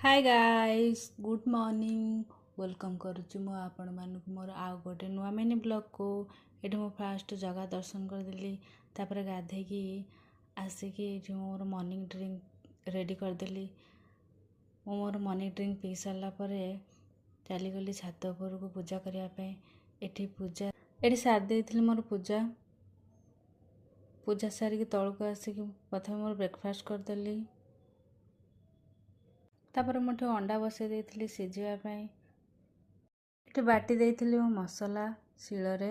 हाय guys good morning welcome करुच्ची मु आपण मानक मोर आउ गोटे नुआ मिनी ब्लॉग को ये मु फास्ट जगह दर्शन करदेली तापर गाधेकी आसिकी ये मोर मॉर्निंग ड्रिंक रेडी करदेली मोर मॉर्निंग ड्रिंक पी सारा पर चलीगली छात उपर को पूजा करने एठी पूजा ये सारी देती मोर पूजा पूजा सारिकी तौक आसिक प्रथम मोर ब्रेकफास्ट करदेली तापर मुठे अंडा बसई देइथिली सिझापी ये बाटी देइथिली मो मसला शिଳରେ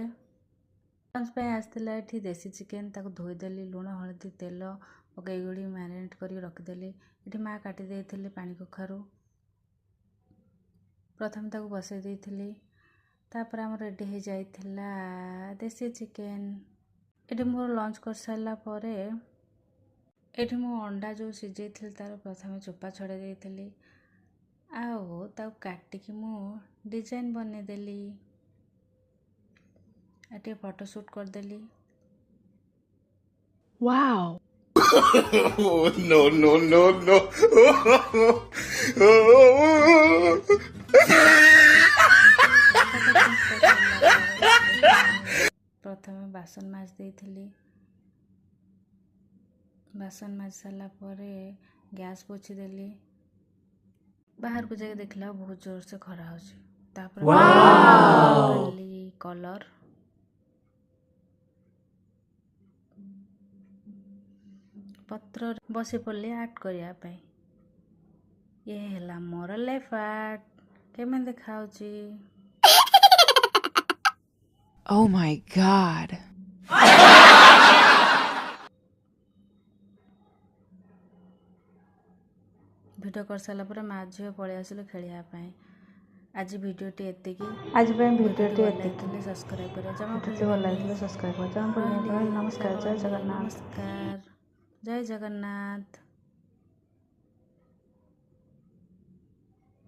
लंच आसला ये देसी चिकेन ताको धोईदेली लुण हलदी तेल पकई गुड़ी मैरिनेट कर रखिदेली ये माँ काटी देइथिली पानी कखारू प्रथम ताको बसई देइथिली तापर आम रेडी हो जाइथिला देसी चिकेन ये मोर लंच कर सारा पर ये मो अंडा जो सिझे तार प्रथम चोपा छड़े देइथिली आओ ताको काटिकी मु डिजाइन बनेदेली आटे photoshoot करदेली Wow. Oh, no, no, no, no. प्रथम बासन माज देइथिली बासन माज सारा पर गैस पोछी देली बाहर को जाके देखला बहुत जोर से खरा होची तापर कलर पत्र बसी पड़े आर्ट करने ये है मोर लाइफ आर्ट केमे देखाउची Oh my God. भिडियो कर सारा पर माँ झील पलि आसिलु खेलिया आज भिडियोटी एतिकी आज भिडियोटी एतिकी सब्सक्राइब करिया जमा भल लगे सब्सक्राइब कर नमस्कार जय जगन्नाथ नमस्कार जय जगन्नाथ।